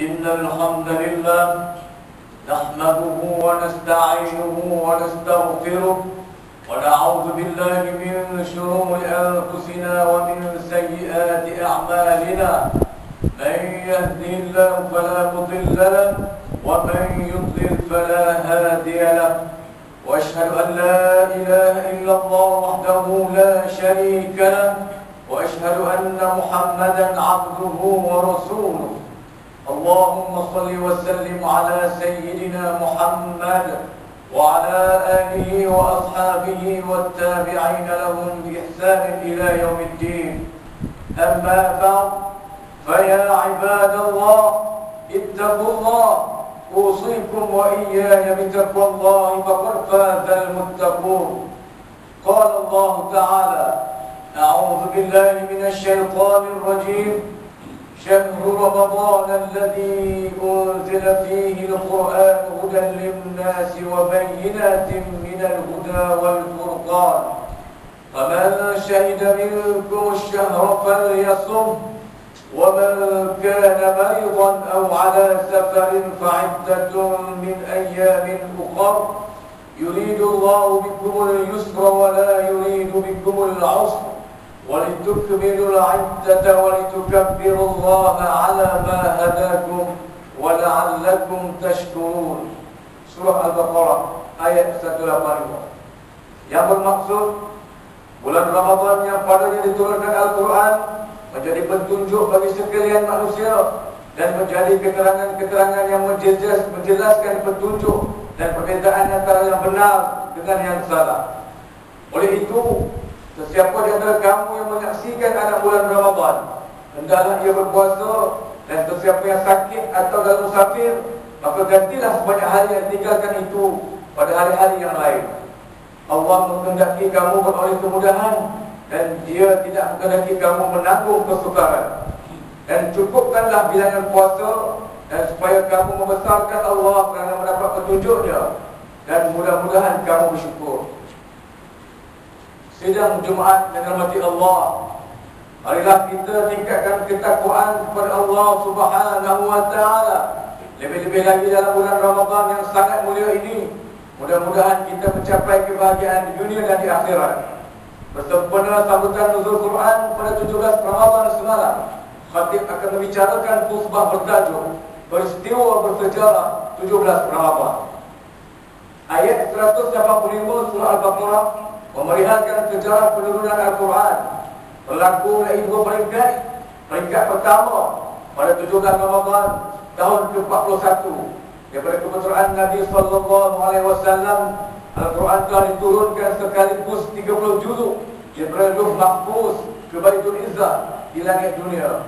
إن الحمد لله نحمده ونستعينه ونستغفره ونعوذ بالله من شرور أنفسنا ومن سيئات أعمالنا. من يهده الله فلا مضل له ومن يضلل فلا هادي له. وأشهد أن لا إله إلا الله وحده لا شريك له وأشهد أن محمدا عبده ورسوله. اللهم صل وسلم على سيدنا محمد وعلى آله وأصحابه والتابعين لهم بإحسان إلى يوم الدين. أما بعد، فيا عباد الله اتقوا الله، أوصيكم وإياي بتقوى الله فقد فاز المتقون. قال الله تعالى: أعوذ بالله من الشيطان الرجيم. شهر رمضان الذي أنزل فيه القرآن هدى للناس وبينات من الهدى والفرقان، فمن شهد منكم الشهر فليصم، ومن كان مريضا أو على سفر فعدة من أيام أخر، يريد الله بكم اليسر ولا يريد بكم العسر، ولتكملوا العدة ولتكبروا الله على ما هداكم ولعلكم تشكرون. Surah Al-Baqarah ayat 185. Yang bermaksud bulan Ramadan yang padanya diturunkan Al-Quran menjadi petunjuk bagi sekalian manusia dan menjadi keterangan-keterangan yang menjelaskan petunjuk dan perbezaan antara yang benar dengan yang salah. Oleh itu, sesiapa di antara kamu yang menyaksikan anak bulan Ramadan, hendaklah ia berpuasa, dan sesiapa yang sakit atau dalam musafir, maka gantilah sebanyak hari yang tinggalkan itu pada hari-hari yang lain. Allah menghendaki kamu beroleh kemudahan, dan Dia tidak menghendaki kamu menanggung kesukaran. Dan cukupkanlah bilangan puasa, dan supaya kamu membesarkan Allah kerana mendapat petunjuknya, dan mudah-mudahan kamu bersyukur. Sidang Jumaat yang dirahmati Allah, marilah kita tingkatkan ketakwaan kepada Allah Subhanahu wa taala. Lebih-lebih lagi dalam bulan Ramadan yang sangat mulia ini, mudah-mudahan kita mencapai kebahagiaan di dunia dan di akhirat. Bersempena sambutan nuzul Quran pada 17 Ramadan semalam, khatib akan membicarakan khutbah bertajuk Peristiwa Bersejarah 17 Ramadan. Ayat 185 surah Al-Baqarah memeriahkan sejarah penurunan Al-Quran. Berlaku dari dua peringkat. Peringkat pertama pada 17 Ramadan tahun ke-41. Daripada kebetulan Nabi SAW, Al-Quran telah diturunkan sekaligus 30 juzuk daripada Lauh Mahfuz ke Baitul Izzah di langit dunia.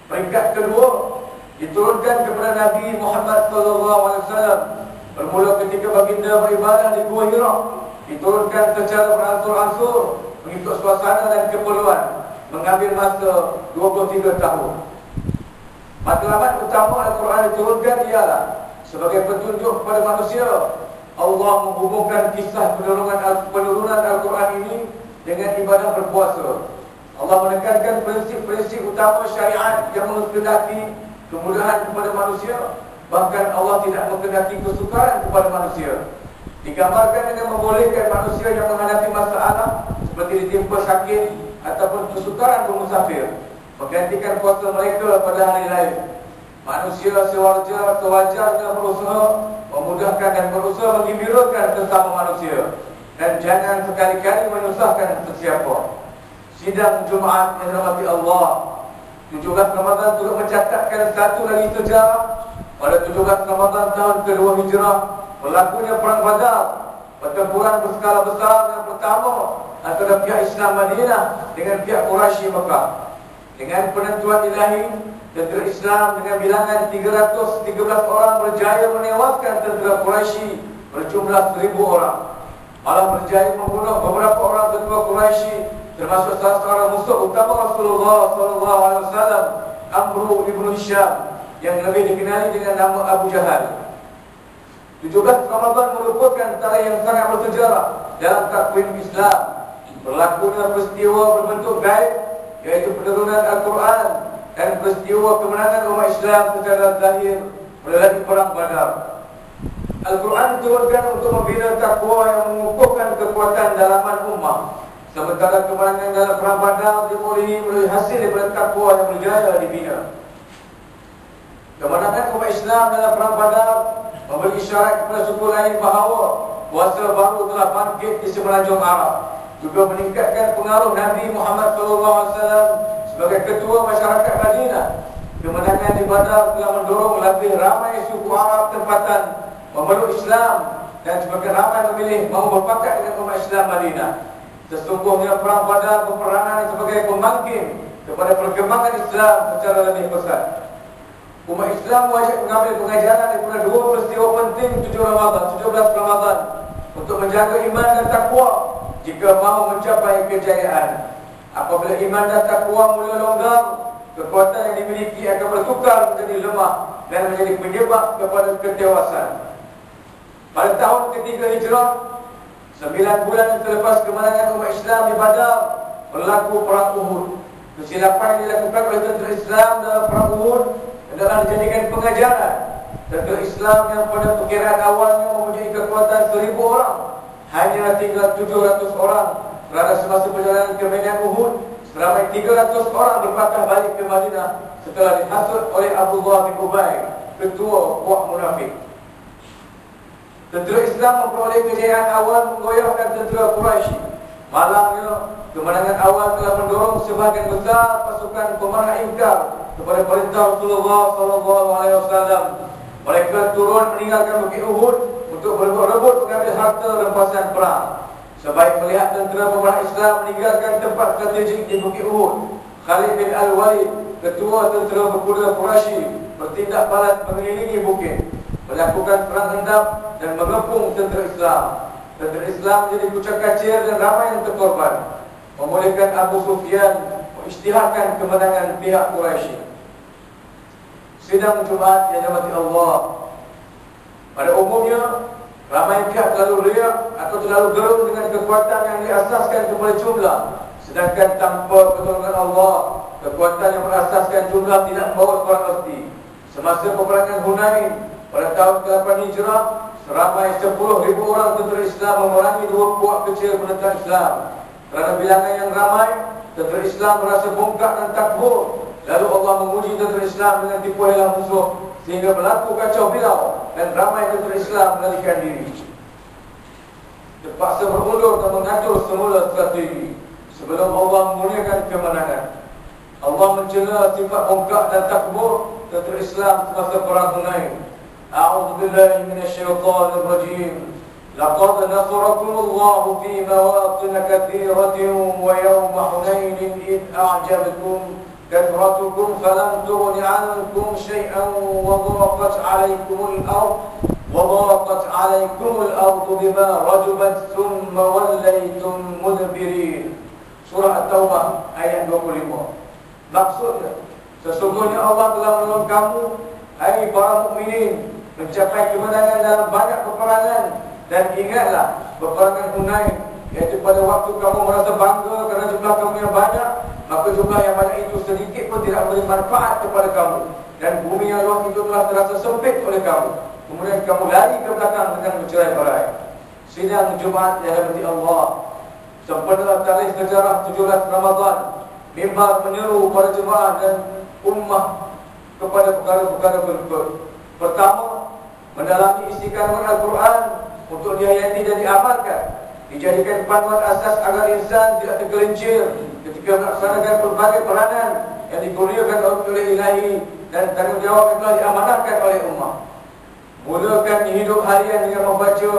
Peringkat kedua diturunkan kepada Nabi Muhammad SAW bermula ketika baginda beribadah di Gua Hira. Diturunkan secara beransur-ansur mengikut suasana dan keperluan, mengambil masa 23 tahun. Matlamat utama Al-Quran diturunkan ialah sebagai petunjuk kepada manusia. Allah menghubungkan kisah penurunan Al-Quran ini dengan ibadah berpuasa. Allah menekankan prinsip-prinsip utama syariat yang menghendaki kemudahan kepada manusia. Bahkan Allah tidak menghendaki kesukaran kepada manusia. Digambarkan dengan membolehkan manusia yang menghadapi masalah seperti ditimpa sakit ataupun kesukaran bermusafir menggantikan puasa mereka pada hari lain. Manusia sewajarnya berusaha memudahkan dan berusaha menggembirakan sesama manusia, dan jangan sekali-kali menyusahkan sesiapa. Sidang Jumaat yang dirahmati Allah, 17 Ramadan turut mencatatkan satu lagi sejarah. Pada 17 Ramadan tahun kedua Hijrah, berlakunya Perang Badar, pertempuran berskala besar yang pertama antara pihak Islam Madinah dengan pihak Quraisy Mekah. Dengan penentuan ilahi, tentera Islam dengan bilangan 313 orang berjaya menewaskan tentera Quraisy berjumlah 1000 orang. Malah berjaya membunuh beberapa orang ketua Quraisy, termasuk salah seorang musuh utama Rasulullah SAW, Amru ibn Hisham, yang lebih dikenali dengan nama Abu Jahal. 17 Ramadan merupakan antara yang sangat bersejarah dalam takwim Islam. Berlakunya peristiwa berbentuk gaib, yaitu penurunan Al-Quran dan peristiwa kemenangan umat Islam secara zahir melalui perang Badar. Al-Quran diturunkan untuk membina takwa yang mengukuhkan kekuatan dalaman ummah, sementara kemenangan dalam perang Badar diperolehi melalui hasil daripada takwa yang berjaya dibina. Kemenangan umat Islam dalam perang Badar memberi isyarat kepada suku lain bahawa kuasa baru telah bangkit di semenanjung Arab, juga meningkatkan pengaruh Nabi Muhammad SAW sebagai ketua masyarakat Madinah. Kemenangan di Badar telah mendorong lebih ramai suku Arab tempatan memeluk Islam dan semakin ramai memilih mahu berpakat dengan umat Islam Madinah. Sesungguhnya perang Badar berperanan sebagai pembangkit kepada perkembangan Islam secara lebih pesat. Umat Islam wajib mengambil pengajaran daripada dua peristiwa penting 17 Ramadan untuk menjaga iman dan takwa jika mahu mencapai kejayaan. Apabila iman dan takwa mula longgar, kekuatan yang dimiliki akan bertukar menjadi lemah dan menjadi penyebab kepada ketewasan. Pada tahun ketiga Hijrah, 9 bulan selepas kemenangan umat Islam di Badar, berlaku perang Uhud. Kesilapan yang dilakukan oleh tentera Islam dalam perang Uhud adalah dijadikan pengajaran. Tentera Islam yang pada perkiraan awalnya mempunyai kekuatan 1000 orang, hanya tinggal 700 orang. Kerana semasa perjalanan ke medan Uhud, seramai 300 orang berpatah balik ke Madinah setelah dihasut oleh Abdullah bin Ubay, ketua puak munafik. Tentera Islam memperoleh kejayaan awal menggoyahkan tentera Quraisy. Malangnya, kemenangan awal telah mendorong sebahagian besar pasukan pemerintah ingkar kepada perintah Rasulullah SAW. Mereka turun meninggalkan Bukit Uhud untuk berebut-rebut mengambil harta rampasan perang. Sebaik melihat tentera pemerintah Islam meninggalkan tempat strategik di Bukit Uhud, Khalid bin Al-Walid, ketua tentera berkuda Quraisy, bertindak balas mengelilingi bukit, melakukan perang hendap dan mengepung tentera Islam. Tentera Islam jadi kucak-kacir dan ramai yang terkorban, membolehkan Abu Sufyan mengisytiharkan kemenangan pihak Quraisy. Sidang Jumaat yang dirahmati Allah, pada umumnya ramai pihak terlalu riak atau terlalu gerung dengan kekuatan yang diasaskan kepada jumlah, sedangkan tanpa pertolongan Allah, kekuatan yang berasaskan jumlah tidak membawa sebarang erti. Semasa peperangan Hunain pada tahun ke-8 Hijrah, seramai 10,000 orang tentera Islam memerangi dua puak kecil penentang Islam. Kerana bilangan yang ramai, tentera Islam merasa bongkak dan takbur. Lalu Allah menguji tentera Islam dengan tipu helah musuh, sehingga berlaku kacau bilau dan ramai tentera Islam melarikan diri. Terpaksa berundur dan mengatur semula strategi sebelum Allah memurniakan kemenangan. Allah mencela sifat bongkak dan takbur tentera Islam semasa perang Hunain. A'udzu billahi minasyaitonir rajim. Laqad nasarakumullahu fi mawatin katsiratin wa yawma Hunain id a'jabakum كثرتكم فلم تغن عنكم شيئا وضاقت عليكم الأرض بما رجبت ثم وليتم مدبرين. Surah At-Taubah ayat 25. Maksudnya, sesungguhnya Allah telah menolong kamu, hai para mukminin, mencapai kemenangan dalam banyak peperangan. Dan ingatlah peperangan Hunain, yaitu pada waktu kamu merasa bangga kerana jumlah kamu yang banyak, maka jumlah yang banyak itu sedikit pun tidak memberi manfaat kepada kamu, dan bumi yang luas itu telah terasa sempit oleh kamu. Kemudian kamu lari ke belakang dengan bercerai-berai. Sidang Jumaat yang dirahmati Allah, sempena tarikh sejarah 17 Ramadan, mimbar menyeru para jemaah dan ummah kepada perkara-perkara berikut. Pertama, mendalami isi kandungan Al-Quran untuk dihayati dan diamalkan, dijadikan panduan asas agar insan tidak tergelincir ketika melaksanakan berbagai peranan yang dikurniakan oleh Ilahi dan tanggungjawab yang telah diamanahkan oleh ummah. Mulakan hidup harian dengan membaca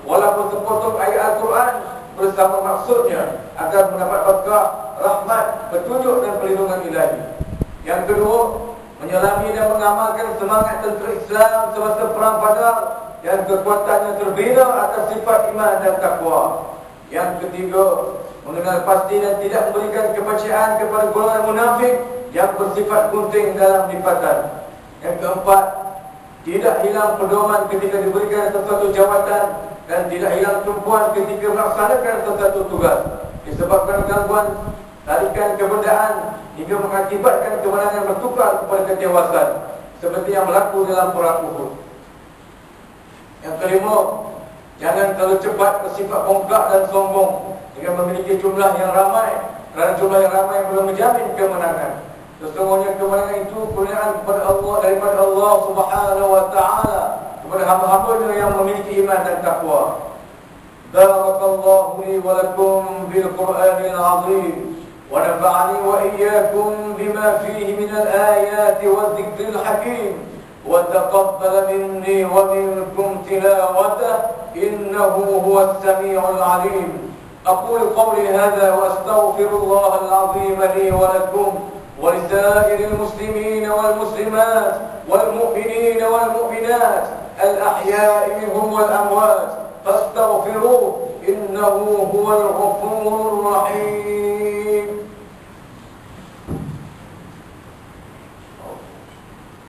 walaupun sepotong ayat Al-Quran bersama maksudnya agar mendapat berkah, rahmat, petunjuk dan perlindungan Ilahi. Yang kedua, menyelami dan mengamalkan semangat tentera Islam semasa perang Badar yang kekuatannya terbina atas sifat iman dan takwa. Yang ketiga, mengenal pasti dan tidak memberikan kepercayaan kepada golongan munafik yang bersifat gunting dalam lipatan. Yang keempat, tidak hilang pedoman ketika diberikan sesuatu jawatan dan tidak hilang tumpuan ketika melaksanakan sesuatu tugas. Disebabkan gangguan tarikan kebendaan hingga mengakibatkan kemenangan bertukar kepada ketewasan, seperti yang berlaku dalam perang Uhud. Yang kelima, jangan terlalu cepat bersifat bongkak dan sombong dengan memiliki jumlah yang ramai, kerana jumlah yang ramai belum menjamin kemenangan. Sesungguhnya kemenangan itu kurniaan kepada Allah, daripada Allah Subhanahu wa taala kepada hamba-hambanya yang memiliki iman dan takwa. Barakallahu li wa lakum bil Qur'anil 'azim wa nafa'ani wa iyyakum bima fihi min al-ayati wadh-dhikril hakim wa taqabbal minni wa minkum tilawatahu innahu huwas sami'ul 'alim. Aqulu qawli hadha wa astaghfirullahal 'azim li wa lakum ولسائر المسلمين والمسلمات والمؤمنين والمؤمنات الأحياء منهم والأموات فاستغفروه إنه هو الغفور الرحيم.